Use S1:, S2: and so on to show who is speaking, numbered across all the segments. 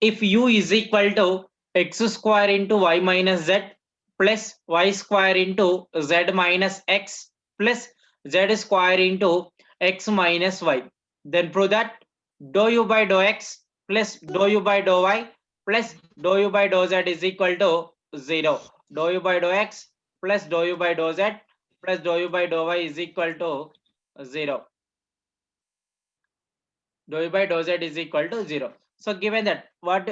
S1: if u is equal to x square into y minus z plus y square into z minus x plus z square into x minus y, then prove that dou u by dou x plus dou u by dou y plus dou u by dou z is equal to 0. Dou u by dou x plus dou u by dou z plus dou u by dou y is equal to 0. Dou u by dou z is equal to 0. So given that what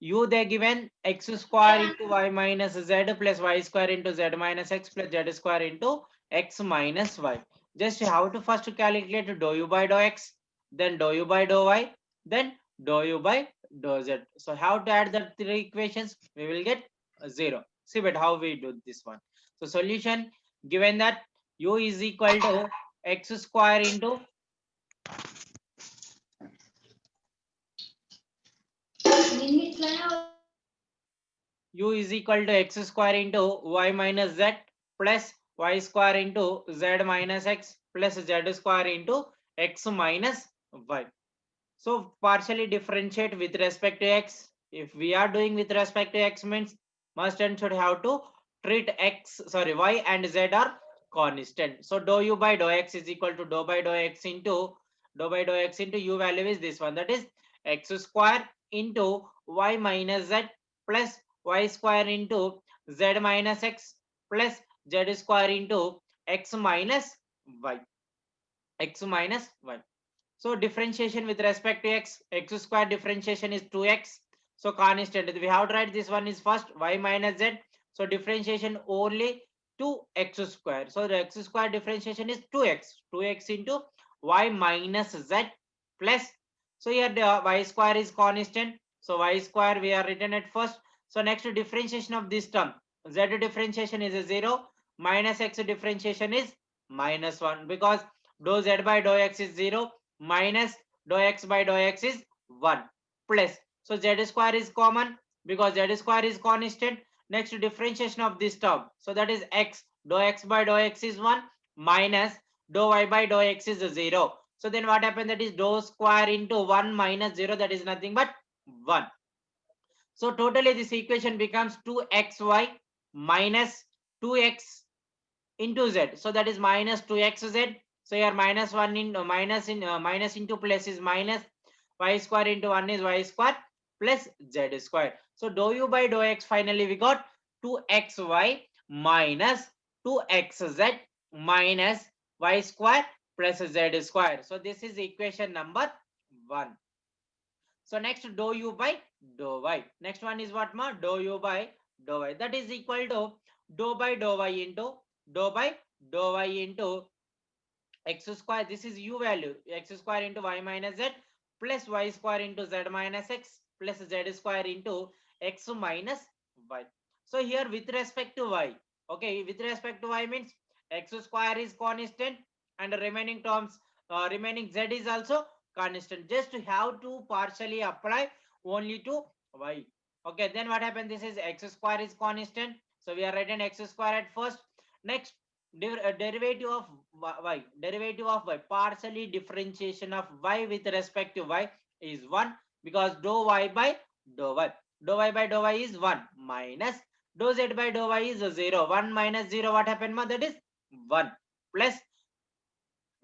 S1: u they given x square into y minus z plus y square into z minus x plus z square into x minus y. Just how to first calculate dou u by dou x, then dou u by dou y, then dou u by dou z. So how to add the three equations? We will get 0. See but how we do this one. So solution, given that u is equal to x square into u is equal to x square into y minus z plus y square into z minus x plus z square into x minus y. So partially differentiate with respect to x. If we are doing with respect to x means must and should have to treat y and z are constant. So dou u by dou x is equal to dou by dou x into u value is this one, that is x square into y minus z plus y square into z minus x plus z square into x minus y. So differentiation with respect to x square differentiation is 2x. So constant. We have to write this one is first y minus z. So differentiation only 2x square. So the x square differentiation is 2x. 2x into y minus z plus. So here the y square is constant. So y square we are written at first. So next differentiation of this term. Z differentiation is a 0. Minus x differentiation is minus 1 because dou z by dou x is 0 minus dou x by dou x is 1 plus. So z square is common because z square is constant. Next differentiation of this term. So that is x. Dou x by dou x is 1 minus dou y by dou x is 0. So then what happened, that is dou square into 1 minus 0, that is nothing but 1. So totally this equation becomes 2xy minus 2x into z. So that is minus 2xz. So here minus 1 in minus into plus is minus, y square into 1 is y square plus z square. So dou u by dou x, finally we got 2xy minus 2xz minus y square plus z square. So this is equation number 1. So next dou u by dou y. Next one is what ma? Dou u by dou y. That is equal to dou by dou y into dou by dou y into x square. This is u value. X square into y minus z plus y square into z minus x plus z square into x minus y. So here with respect to y. Okay, with respect to y means x square is constant and the remaining terms, remaining z is also constant. Just to have to partially apply only to y. Okay, then what happens, this is x square is constant, so we are writing x square at first. Next derivative of y, partially differentiation of y with respect to y is 1 because dou y by dou y, dou y is 1 minus dou z by dou y is 0. 1 minus 0, what happened ma? That is 1 plus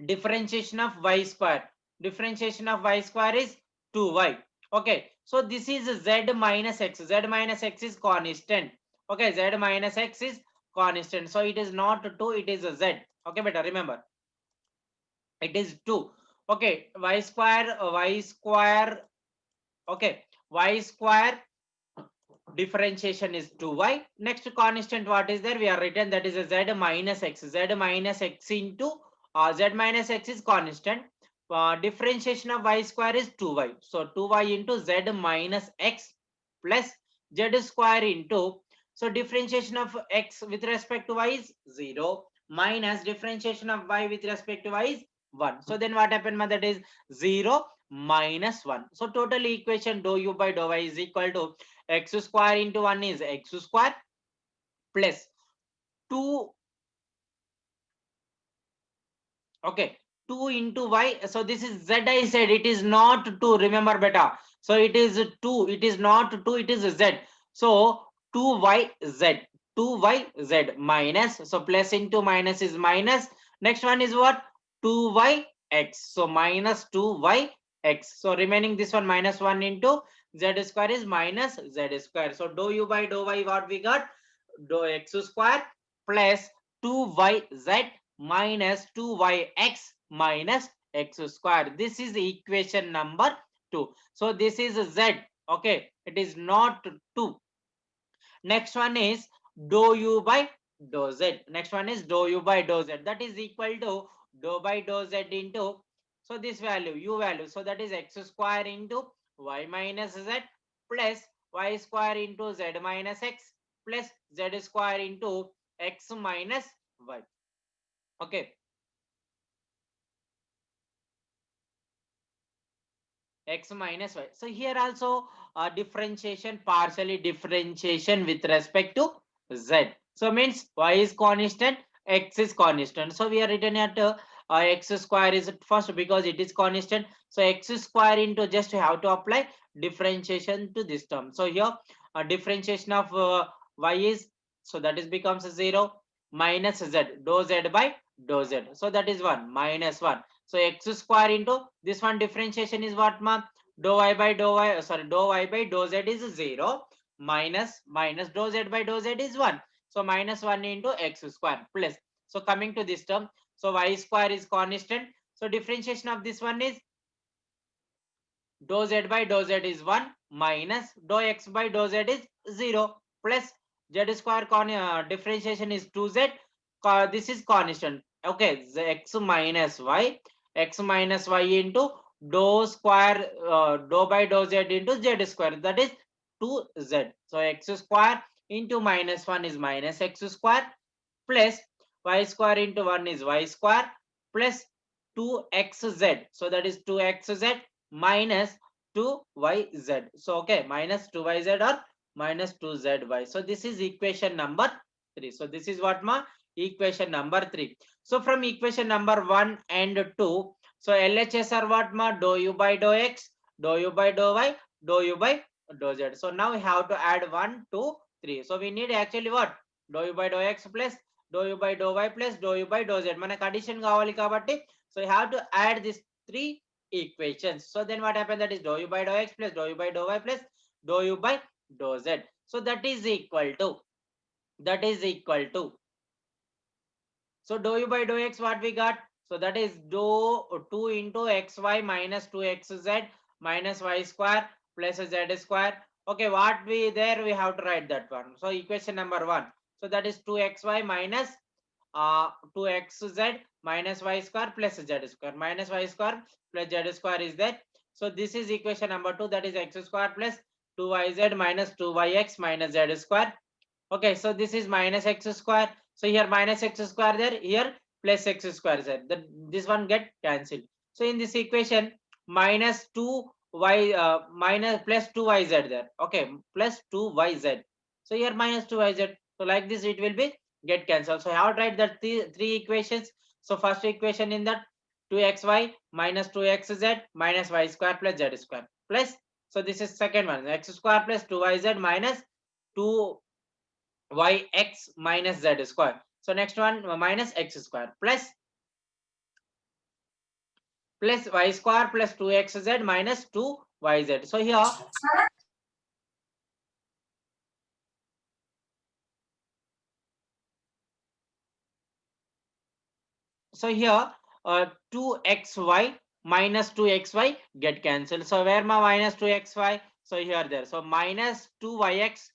S1: differentiation of y square. Differentiation of y square is 2y. Okay, so this is z minus x. Z minus x is constant. Okay, z minus x is constant. So it is not 2, it is a z. Okay, better remember. It is 2. Okay, y square, Okay, y square differentiation is 2y. Next constant what is there? We are written that is a z minus x. Z minus x into z minus x is constant. Differentiation of y square is 2y. So 2y into z minus x plus z square into, so differentiation of x with respect to y is 0 minus differentiation of y with respect to y is 1. So then what happened, that is 0 minus 1. So total equation dou u by dou y is equal to x square into 1 is x square plus 2, okay, 2 into y. So this is z, I said it is not 2. Remember beta. So it is 2. It is not 2. It is z. So 2yz. 2yz minus. So plus into minus is minus. Next one is what? 2yx. So minus 2yx. So remaining this one minus 1 into z square is minus z square. So dou u by dou y, what we got? Dou x square plus 2yz minus 2yx minus x square. This is equation number 2. So this is z. Okay, it is not 2. Next one is dou u by dou z. Next one is dou u by dou z. That is equal to dou by dou z into, so this value, u value. So that is x square into y minus z plus y square into z minus x plus z square into x minus y. Okay. X minus y. So here also differentiation, partially differentiation with respect to z. So means y is constant, x is constant. So we are written at x square is first because it is constant. So x square into, just have to apply differentiation to this term. So here differentiation of y is, so that is becomes 0 minus z, dou z by dou z. So that is 1 minus 1. So x square into this one differentiation is what, ma? Dou y by dou y, sorry, dou y by dou z is 0 minus dou z by dou z is 1. So minus 1 into x square plus. So coming to this term, so y square is constant. So differentiation of this one is dou z by dou z is 1 minus dou x by dou z is 0 plus z square differentiation is 2z. This is constant. Okay, the x minus y into dou square dou by dou z into z square, that is 2z. So x square into minus 1 is minus x square plus y square into 1 is y square plus 2xz. So that is 2xz minus 2yz. So okay, minus 2yz or minus 2zy. So this is equation number 3. So this is what, ma? Equation number 3. So from equation number 1 and 2, so LHS are what, ma? Dou u by dou x, dou u by dou y, dou u by dou z. So now we have to add 1, 2, 3. So we need actually what? Dou u by dou x plus dou u by dou y plus dou u by dou z. మనకు addition కావాలి కాబట్టి, so you have to add these 3 equations. So then what happens, that is dou u by dou x plus dou u by dou y plus dou u by dou z. So that is equal to, so dou u by dou x, what we got? So that is dou 2 into xy minus 2xz minus y square plus z square. Okay, what we there, we have to write that one. So equation number 1. So that is 2xy minus 2xz minus y square plus z square, minus y square plus z square is there. So this is equation number 2, that is x square plus 2yz minus 2yx minus z square. Okay, so this is minus x square. So here minus x square there, here plus x square there. This one get cancelled. So in this equation, minus 2y minus plus 2yz there. Okay, plus 2yz. So here minus 2yz. So like this it will be get cancelled. So I have to write that three equations. So first equation in that 2xy minus 2xz minus y square plus z square plus. So this is second one, x square plus 2yz minus 2 yx minus z square. So next one minus x square plus y square plus 2xz minus 2yz. So here here 2xy minus 2xy get cancelled. So where my minus 2xy? So here there. So minus 2yx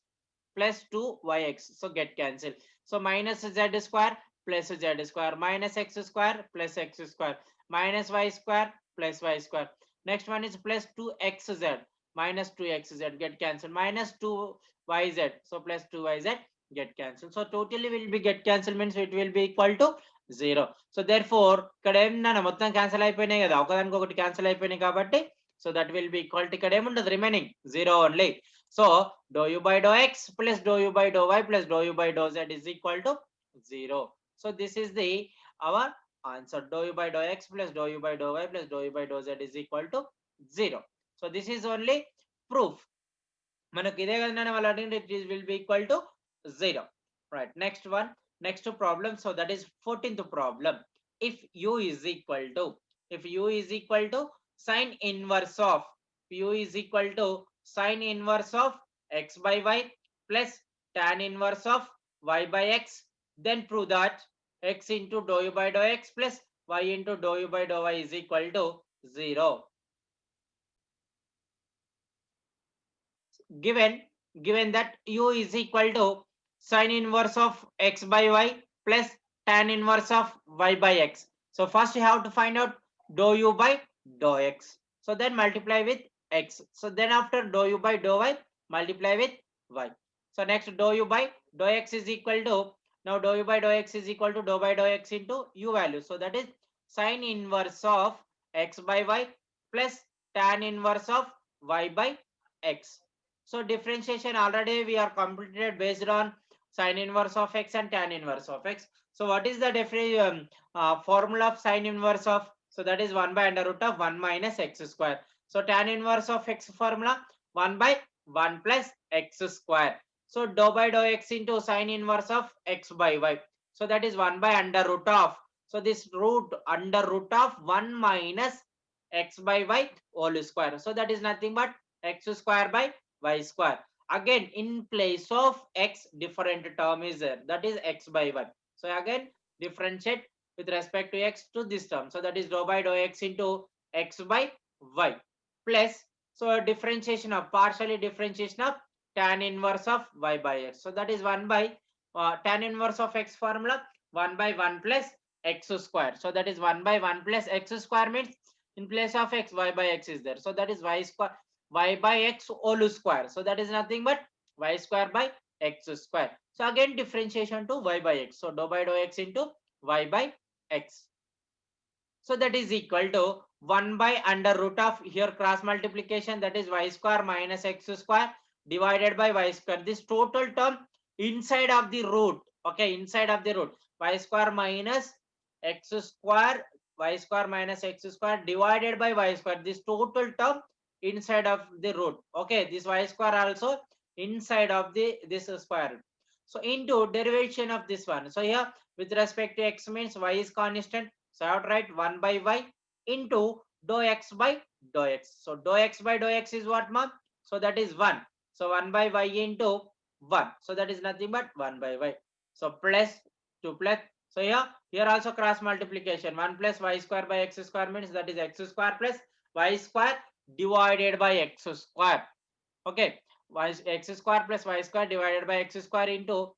S1: plus 2yx. So get cancelled. So minus z square plus z square minus x square plus x square minus y square plus y square. Next one is plus 2xz minus 2xz get cancelled minus 2yz. So plus 2yz get cancelled. So totally will be get cancelled means it will be equal to 0. So therefore ఇక్కడ ఏమన్నా మొత్తం cancel అయిపోయినాయి కదా, ఒకదానికి ఒకటి cancel అయిపోయినాయి కాబట్టి, so that will be equal to ఇక్కడ ఏముండదు, remaining 0 only. So dou u by dou x plus dou u by dou y plus dou u by dou z is equal to 0. So this is the our answer. Dou u by dou x plus dou u by dou y plus dou u by dou z is equal to 0. So this is only proof. మనకి ఇదే కదా వాళ్ళు అడిగింది, it will be equal to 0. Right, next one, next problem. So that is 14th problem. If u is equal to, if u is equal to sine inverse of, u is equal to sine inverse of x by y plus tan inverse of y by x, then prove that x into dou u by dou x plus y into dou u by dou y is equal to 0. Given that u is equal to sine inverse of x by y plus tan inverse of y by x. So first you have to find out dou u by dou x. So then multiply with x. So then after dou u by dou y, multiply with y. So next dou u by dou x is equal to, now dou u by dou x is equal to dou by dou x into u value. So that is sine inverse of x by y plus tan inverse of y by x. So differentiation already we are completed based on sine inverse of x and tan inverse of x. So what is the formula of sine inverse of? So that is 1 by under root of 1 minus x square. So tan inverse of x formula 1 by 1 plus x square. So dou by dou x into sine inverse of x by y. So that is 1 by under root of. So this root under root of 1 minus x by y whole square. So that is nothing but x square by y square. Again in place of x, different term is there, that is x by y. So again differentiate with respect to x to this term. So that is dou by dou x into x by y plus, so a differentiation of, partially differentiation of tan inverse of y by x. So that is 1 by tan inverse of x formula 1 by 1 plus x square. So that is 1 by 1 plus x square means in place of x, y by x is there. So that is y square, y by x whole square. So that is nothing but y square by x square. So again differentiation to y by x. So dou by dou x into y by x. So that is equal to 1 by under root of, here cross multiplication, that is y square minus x square divided by y square. This total term inside of the root. Okay, inside of the root. Y square minus x square, y square minus x square divided by y square. This total term inside of the root. Okay, this y square also inside of the this square root. So into derivation of this one. So here with respect to x means y is constant. So I have to write 1 by y into dou x by dou x. So dou x by dou x is what, mom? So that is 1. So 1 by y into 1. So that is nothing but 1 by y. So plus 2 plus. So here also cross multiplication. 1 plus y square by x square means that is x square plus y square divided by x square. Okay. X square plus y square divided by x square into,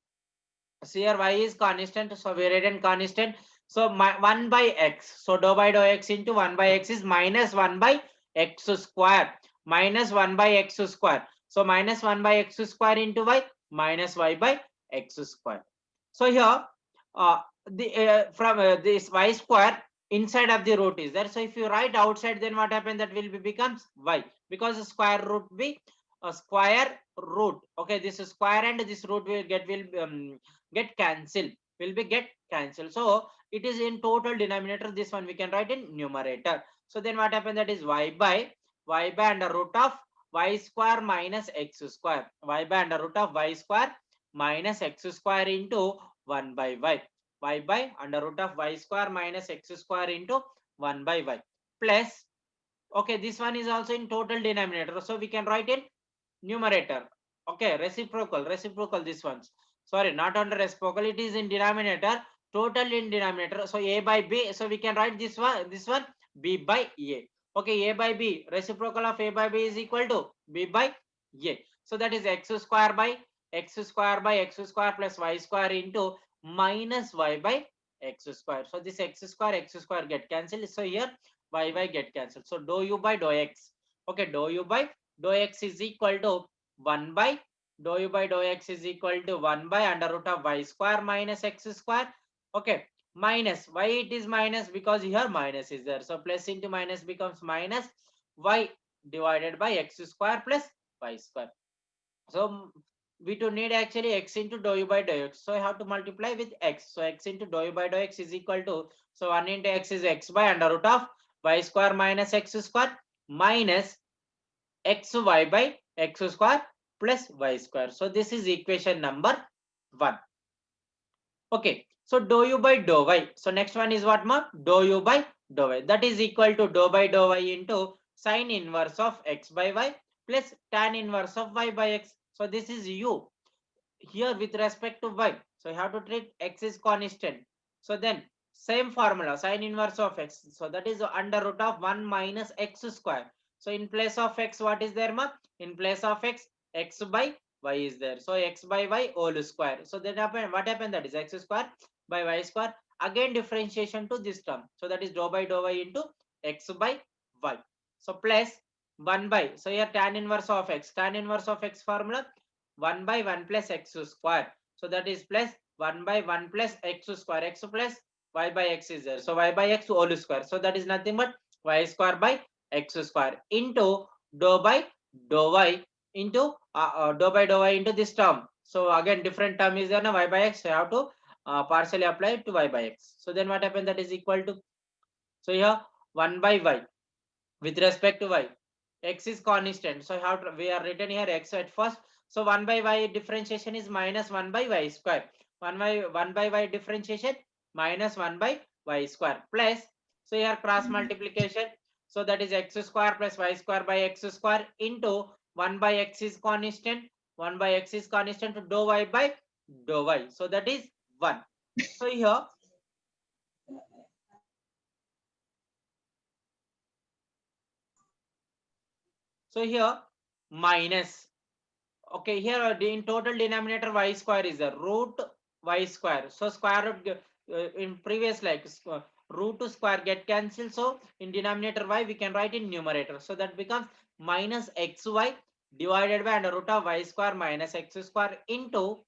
S1: so here y is constant, so we written constant. So 1 by x, so dou by dou x into 1 by x is minus 1 by x square, minus 1 by x square. So minus 1 by x square into y, minus y by x square. So here from this y square inside of the root is there. So if you write outside, then what happens, that will be becomes y, because the square root be a square root. Okay, this is square and this root will get cancelled, will be get cancelled. So it is in total denominator. This one we can write in numerator. So then what happens, that is y by under root of y square minus x square, y by under root of y square minus x square into 1 by y by under root of y square minus x square into 1 by y plus, okay, this one is also in total denominator, so we can write in numerator. Okay, reciprocal this one's, sorry, not under reciprocal, it is in denominator, total in denominator. So a by b, so we can write this one b by a. Okay, a by b, reciprocal of a by b is equal to b by a. So that is x square by x square plus y square into minus y by x square. So this x square get cancelled. So here y get cancelled. So dou u by dou x. Okay, dou u by dou x is equal to 1 by dou u by dou x is equal to 1 by under root of y square minus x square. Okay, minus, why it is minus, because here minus is there. So plus into minus becomes minus y divided by x square plus y square. So we to need actually x into dou u by dou x. So I have to multiply with x. So x into dou u by dou x is equal to, so 1 into x is x by under root of y square minus x square minus xy by x square plus y square. So this is equation number 1. Okay. So dou u by dou y. So next one is what, ma? Dou u by dou y. That is equal to dou by dou y into sine inverse of x by y plus tan inverse of y by x. So this is u here with respect to y. So you have to treat x is constant. So then same formula, sine inverse of x. So that is under root of 1 minus x square. So in place of x, what is there, ma? In place of x, x by y is there. So x by y whole square. So that happened, what happened, that is x square by y square. Again differentiation to this term. So that is dou by dou y into x by y. So plus 1 by, so here tan inverse of x. Tan inverse of x formula 1 by 1 plus x square. So that is plus 1 by 1 plus x square. X plus y by x is there. So y by x whole square. So that is nothing but y square by x square into dou by dou y into dou by dou y into this term. So again different term is there na, y by x. So you have to partially apply it to y by x. So then what happened, that is equal to, so here 1 by y with respect to y, x is constant. So how to, we are written here x at first. So 1 by y differentiation is minus 1 by y square. 1 by y differentiation minus 1 by y square plus, so here cross multiplication. So that is x square plus y square by x square into 1 by x is constant. 1 by x is constant to dou y by dou y. So that is 1. So here, so here minus, okay, here in total denominator y square is the root y square. So square root in previous like root to square get cancelled. So in denominator y we can write in numerator. So that becomes minus xy divided by under root of y square minus x square into,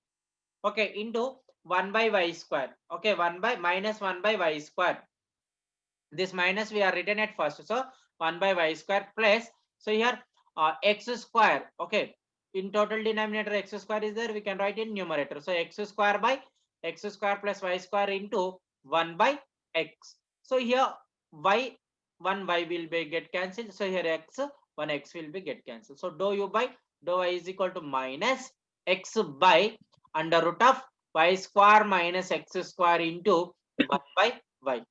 S1: okay, into 1 by y square. Okay, 1 by minus 1 by y square. This minus we are written at first. So 1 by y square plus, so here x square, okay, in total denominator x square is there, we can write in numerator. So x square by x square plus y square into 1 by x. So here y, 1 y will be get cancelled. So here x, 1 x will be get cancelled. So dou u by dou y is equal to minus x by under root of y square minus x square into 1 by y.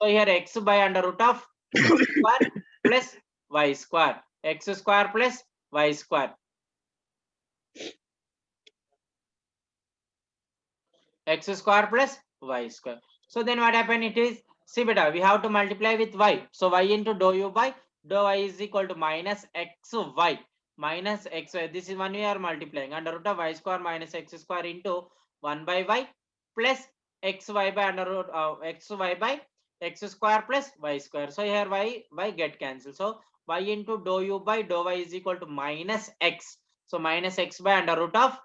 S1: So here x by under root of x square plus y square. X square plus y square. X square plus y square. So then what happened, it is, see beta, we have to multiply with y. So y into dou u by dou y is equal to minus xy minus xy. This is one we are multiplying under root of y square minus x square into 1 by y plus xy by under root of xy by x square plus y square. So here y get cancelled. So y into dou u by dou y is equal to minus x. So minus x by under root of,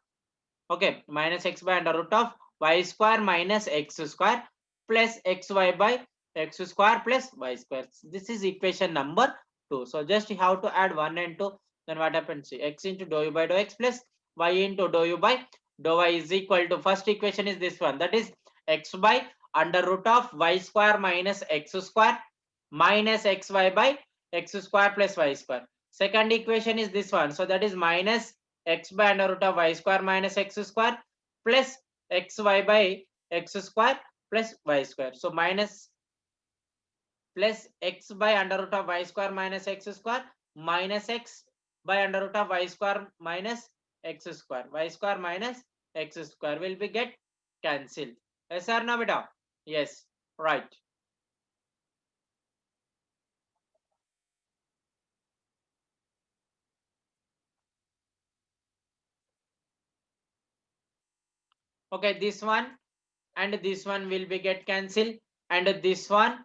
S1: okay, minus x by under root of y square minus x square plus xy by x square plus y square. This is equation number 2. So just you have to add 1 and 2. Then what happens? See, x into dou u by dou x plus y into dou u by dou y is equal to, first equation is this one, that is x by under root of y square minus x square minus xy by x square plus y square. Second equation is this one. So that is minus x by under root of y square minus x square plus xy by x square plus y square. So minus plus x by under root of y square minus x square minus x by under root of y square minus x square. Y square minus x square will be get cancelled. Yes or no, beta? Yes, right. Okay, this one and this one will be get cancelled, and this one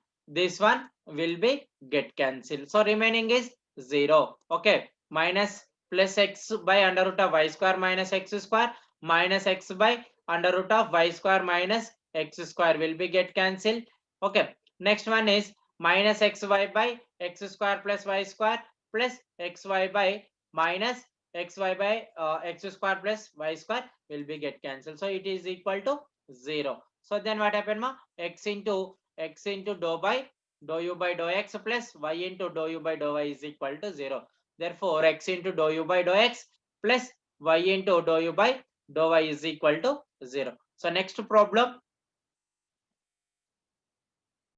S1: will be get cancelled. So remaining is 0. Okay, minus plus x by under root of y square minus x square minus x by under root of y square minus x square will be get cancelled. Okay, next one is minus xy by x square plus y square plus xy by minus xy by x square plus y square will be get cancelled. So it is equal to 0. So then what happened ma? X into dou by dou u by dou x plus y into dou u by dou y is equal to 0. Therefore x into dou u by dou x plus y into dou u by dou y is equal to 0. So next problem,